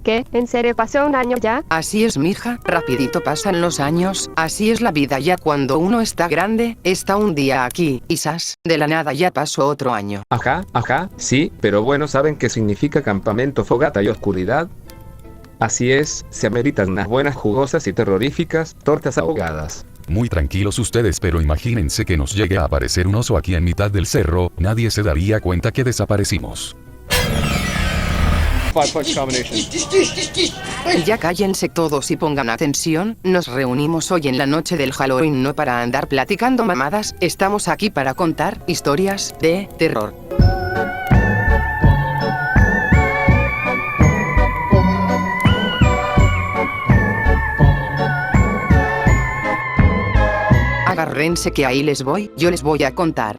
¿Qué? ¿En serio pasó un año ya? Así es, mija, rapidito pasan los años, así es la vida ya cuando uno está grande, está un día aquí, y ¡zas!, de la nada ya pasó otro año. Ajá, sí, pero bueno, ¿saben qué significa campamento, fogata y oscuridad? Así es, se ameritan unas buenas jugosas y terroríficas tortas ahogadas. Muy tranquilos ustedes, pero imagínense que nos llegue a aparecer un oso aquí en mitad del cerro, nadie se daría cuenta que desaparecimos. Y ya cállense todos y pongan atención, nos reunimos hoy en la noche del Halloween no para andar platicando mamadas, estamos aquí para contar historias de terror. Agárrense que ahí les voy, yo les voy a contar.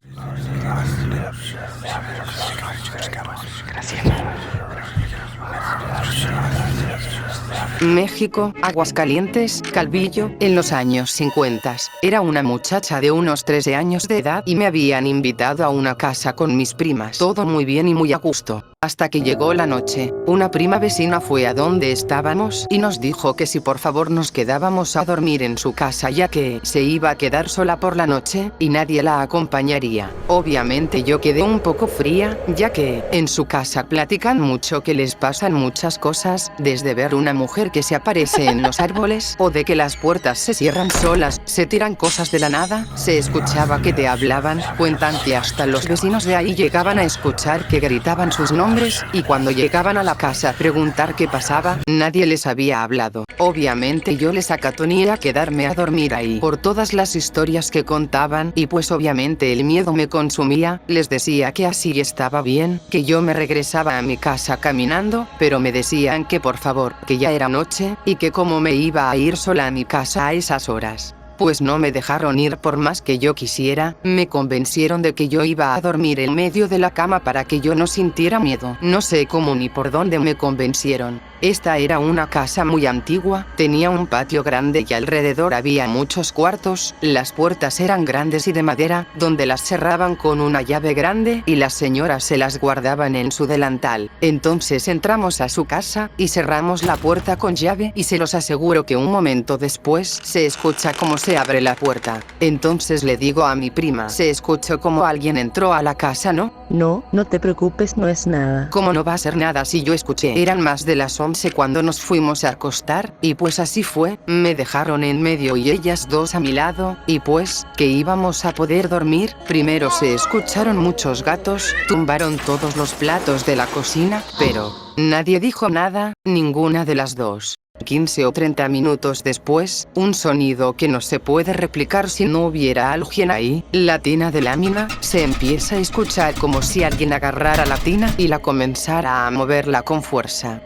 México, Aguascalientes, Calvillo, en los años 50. Era una muchacha de unos 13 años de edad y me habían invitado a una casa con mis primas. Todo muy bien y muy a gusto. Hasta que llegó la noche, una prima vecina fue a donde estábamos y nos dijo que si por favor nos quedábamos a dormir en su casa ya que se iba a quedar sola por la noche y nadie la acompañaría. Obviamente yo quedé un poco fría, ya que en su casa platican mucho que les pasan muchas cosas, desde ver una mujer que se aparece en los árboles o de que las puertas se cierran solas, se tiran cosas de la nada, se escuchaba que te hablaban, cuentan que hasta los vecinos de ahí llegaban a escuchar que gritaban sus nombres y cuando llegaban a la casa a preguntar qué pasaba, nadie les había hablado. Obviamente yo les acatonía a quedarme a dormir ahí por todas las historias que contaban y pues obviamente el miedo me consumía, les decía que así estaba bien, que yo me regresaba a mi casa caminando, pero me decían que por favor, que ya era noche, y que cómo me iba a ir sola a mi casa a esas horas. Pues no me dejaron ir por más que yo quisiera, me convencieron de que yo iba a dormir en medio de la cama para que yo no sintiera miedo. No sé cómo ni por dónde me convencieron. Esta era una casa muy antigua, tenía un patio grande y alrededor había muchos cuartos, las puertas eran grandes y de madera, donde las cerraban con una llave grande y las señoras se las guardaban en su delantal. Entonces entramos a su casa y cerramos la puerta con llave y se los aseguro que un momento después se escucha como se abre la puerta. Entonces le digo a mi prima, se escuchó como alguien entró a la casa, ¿no? No, no te preocupes, no es nada. ¿Cómo no va a ser nada si yo escuché? Eran más de las 11 cuando nos fuimos a acostar, y pues así fue, me dejaron en medio y ellas dos a mi lado, y pues, que íbamos a poder dormir. Primero se escucharon muchos gatos, tumbaron todos los platos de la cocina, pero nadie dijo nada, ninguna de las dos. 15 o 30 minutos después, un sonido que no se puede replicar si no hubiera alguien ahí, la tina de lámina, se empieza a escuchar como si alguien agarrara la tina y la comenzara a moverla con fuerza.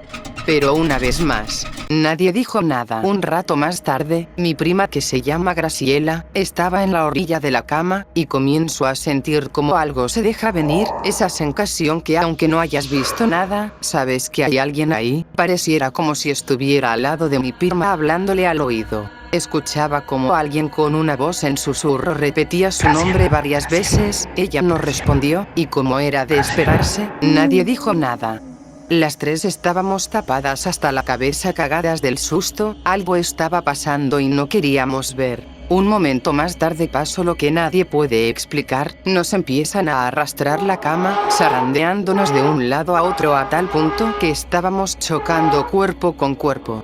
Pero una vez más, nadie dijo nada. Un rato más tarde, mi prima que se llama Graciela, estaba en la orilla de la cama, y comienzo a sentir como algo se deja venir, esa sensación que aunque no hayas visto nada, sabes que hay alguien ahí, pareciera como si estuviera al lado de mi prima hablándole al oído. Escuchaba como alguien con una voz en susurro repetía su nombre varias veces, ella no respondió, y como era de esperarse, nadie dijo nada. Las tres estábamos tapadas hasta la cabeza cagadas del susto, algo estaba pasando y no queríamos ver. Un momento más tarde pasó lo que nadie puede explicar, nos empiezan a arrastrar la cama, zarandeándonos de un lado a otro a tal punto que estábamos chocando cuerpo con cuerpo.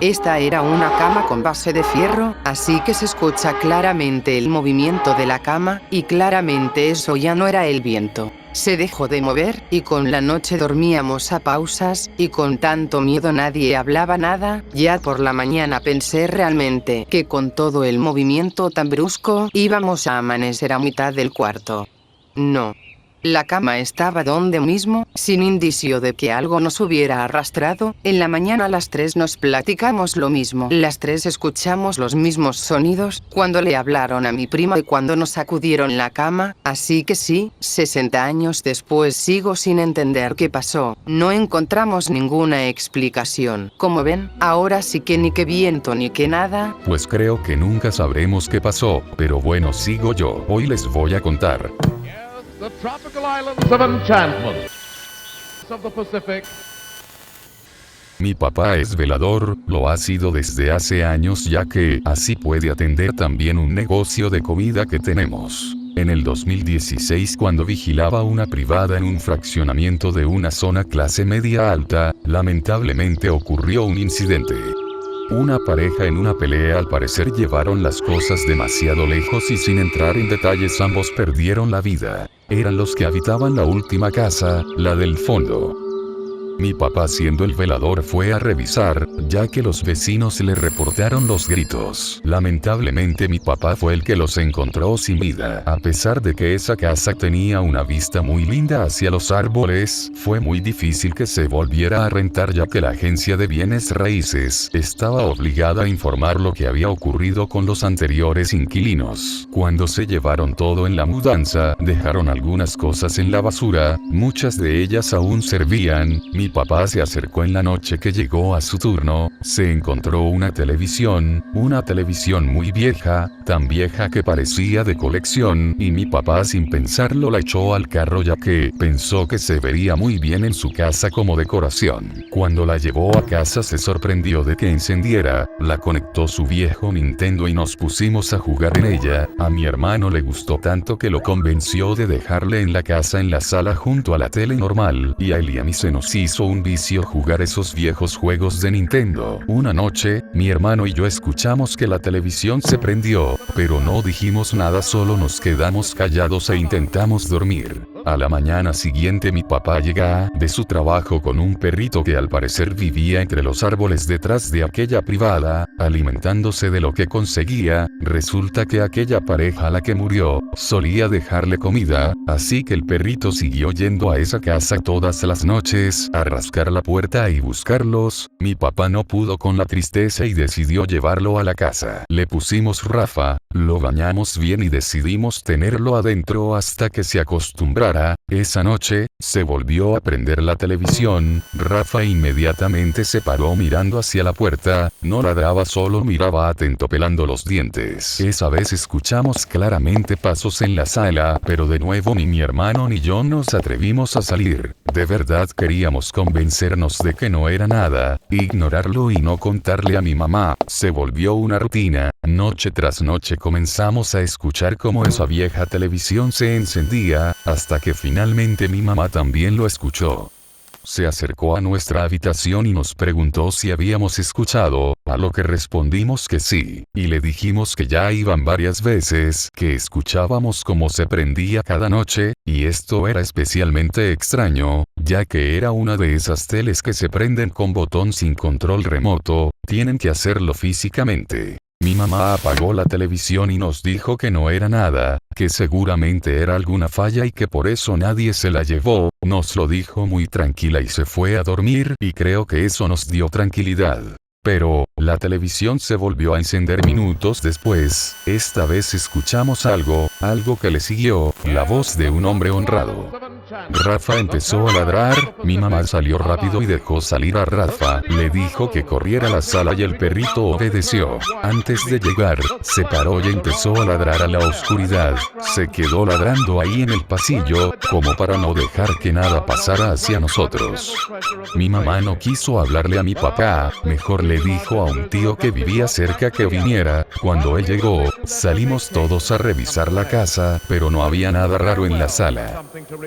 Esta era una cama con base de fierro, así que se escucha claramente el movimiento de la cama, y claramente eso ya no era el viento. Se dejó de mover, y con la noche dormíamos a pausas, y con tanto miedo nadie hablaba nada. Ya por la mañana pensé realmente que con todo el movimiento tan brusco, íbamos a amanecer a mitad del cuarto. No. La cama estaba donde mismo, sin indicio de que algo nos hubiera arrastrado. En la mañana las tres nos platicamos lo mismo. Las tres escuchamos los mismos sonidos, cuando le hablaron a mi prima y cuando nos sacudieron la cama, así que sí, 60 años después sigo sin entender qué pasó. No encontramos ninguna explicación. Como ven, ahora sí que ni qué viento ni qué nada. Pues creo que nunca sabremos qué pasó, pero bueno, sigo yo. Hoy les voy a contar. The tropical islands of enchantment of the Pacific. Mi papá es velador, lo ha sido desde hace años ya que así puede atender también un negocio de comida que tenemos. En el 2016 cuando vigilaba una privada en un fraccionamiento de una zona clase media alta, lamentablemente ocurrió un incidente. Una pareja en una pelea al parecer llevaron las cosas demasiado lejos y sin entrar en detalles ambos perdieron la vida. Eran los que habitaban la última casa, la del fondo. Mi papá siendo el velador fue a revisar, ya que los vecinos le reportaron los gritos. Lamentablemente mi papá fue el que los encontró sin vida. A pesar de que esa casa tenía una vista muy linda hacia los árboles, fue muy difícil que se volviera a rentar ya que la agencia de bienes raíces estaba obligada a informar lo que había ocurrido con los anteriores inquilinos. Cuando se llevaron todo en la mudanza, dejaron algunas cosas en la basura, muchas de ellas aún servían. Mi papá se acercó en la noche que llegó a su turno, se encontró una televisión muy vieja, tan vieja que parecía de colección, y mi papá sin pensarlo la echó al carro ya que pensó que se vería muy bien en su casa como decoración. Cuando la llevó a casa se sorprendió de que encendiera, la conectó su viejo Nintendo y nos pusimos a jugar en ella. A mi hermano le gustó tanto que lo convenció de dejarle en la casa en la sala junto a la tele normal, y a él y a mí se nos hizo un vicio jugar esos viejos juegos de Nintendo. Una noche, mi hermano y yo escuchamos que la televisión se prendió, pero no dijimos nada, solo nos quedamos callados e intentamos dormir. A la mañana siguiente mi papá llega de su trabajo con un perrito que al parecer vivía entre los árboles detrás de aquella privada, alimentándose de lo que conseguía. Resulta que aquella pareja a la que murió, solía dejarle comida, así que el perrito siguió yendo a esa casa todas las noches, a rascar la puerta y buscarlos. Mi papá no pudo con la tristeza y decidió llevarlo a la casa. Le pusimos Rafa, lo bañamos bien y decidimos tenerlo adentro hasta que se acostumbrara. Esa noche, se volvió a prender la televisión. Rafa inmediatamente se paró mirando hacia la puerta, no ladraba, solo miraba atento pelando los dientes. Esa vez escuchamos claramente pasos en la sala, pero de nuevo ni mi hermano ni yo nos atrevimos a salir. De verdad queríamos convencernos de que no era nada, ignorarlo y no contarle a mi mamá. Se volvió una rutina. Noche tras noche comenzamos a escuchar cómo esa vieja televisión se encendía, hasta que finalmente mi mamá también lo escuchó. Se acercó a nuestra habitación y nos preguntó si habíamos escuchado, a lo que respondimos que sí, y le dijimos que ya iban varias veces, que escuchábamos cómo se prendía cada noche, y esto era especialmente extraño, ya que era una de esas teles que se prenden con botón sin control remoto, tienen que hacerlo físicamente. Mi mamá apagó la televisión y nos dijo que no era nada, que seguramente era alguna falla y que por eso nadie se la llevó. Nos lo dijo muy tranquila y se fue a dormir, y creo que eso nos dio tranquilidad. Pero, la televisión se volvió a encender minutos después. Esta vez escuchamos algo que le siguió, la voz de un hombre honrado. Rafa empezó a ladrar, mi mamá salió rápido y dejó salir a Rafa, le dijo que corriera a la sala y el perrito obedeció. Antes de llegar, se paró y empezó a ladrar a la oscuridad. Se quedó ladrando ahí en el pasillo, como para no dejar que nada pasara hacia nosotros. Mi mamá no quiso hablarle a mi papá, mejor le dijo a un tío que vivía cerca que viniera. Cuando él llegó, salimos todos a revisar la casa, pero no había nada raro en la sala.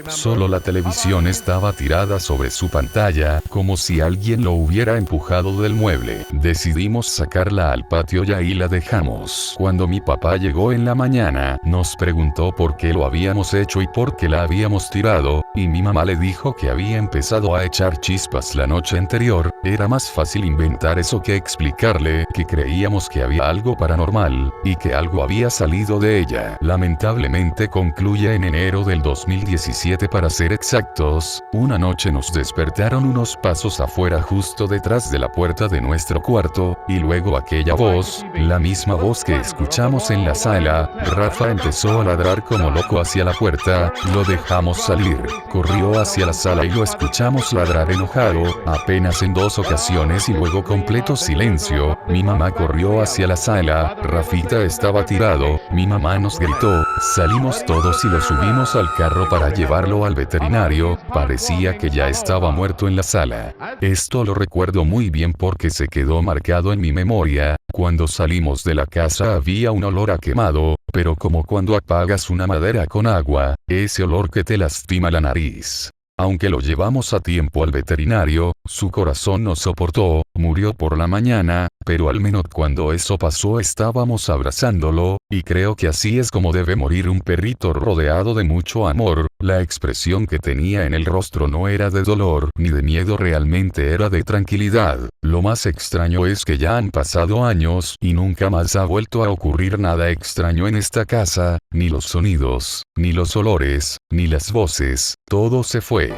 Solo la televisión estaba tirada sobre su pantalla, como si alguien lo hubiera empujado del mueble. Decidimos sacarla al patio y ahí la dejamos. Cuando mi papá llegó en la mañana, nos preguntó por qué lo habíamos hecho y por qué la habíamos tirado, y mi mamá le dijo que había empezado a echar chispas la noche anterior. Era más fácil inventar eso que explicarle que creíamos que había algo paranormal, y que algo había salido de ella. Lamentablemente concluye en enero del 2017 para ser exactos. Una noche nos despertaron unos pasos afuera justo detrás de la puerta de nuestro cuarto, y luego aquella voz, la misma voz que escuchamos en la sala. Rafa empezó a ladrar como loco hacia la puerta, lo dejamos salir, corrió hacia la sala y lo escuchamos ladrar enojado, apenas en 2 ocasiones y luego completo silencio. Mi mamá corrió hacia la sala, Rafita estaba tirado, mi mamá nos gritó, salimos todos y lo subimos al carro para llevarlo al veterinario. veterinario, parecía que ya estaba muerto en la sala. Esto lo recuerdo muy bien porque se quedó marcado en mi memoria. Cuando salimos de la casa había un olor a quemado, pero como cuando apagas una madera con agua, ese olor que te lastima la nariz. Aunque lo llevamos a tiempo al veterinario, su corazón no soportó, murió por la mañana, pero al menos cuando eso pasó estábamos abrazándolo, y creo que así es como debe morir un perrito rodeado de mucho amor. La expresión que tenía en el rostro no era de dolor ni de miedo, realmente era de tranquilidad. Lo más extraño es que ya han pasado años y nunca más ha vuelto a ocurrir nada extraño en esta casa, ni los sonidos, ni los olores, ni las voces, todo se fue.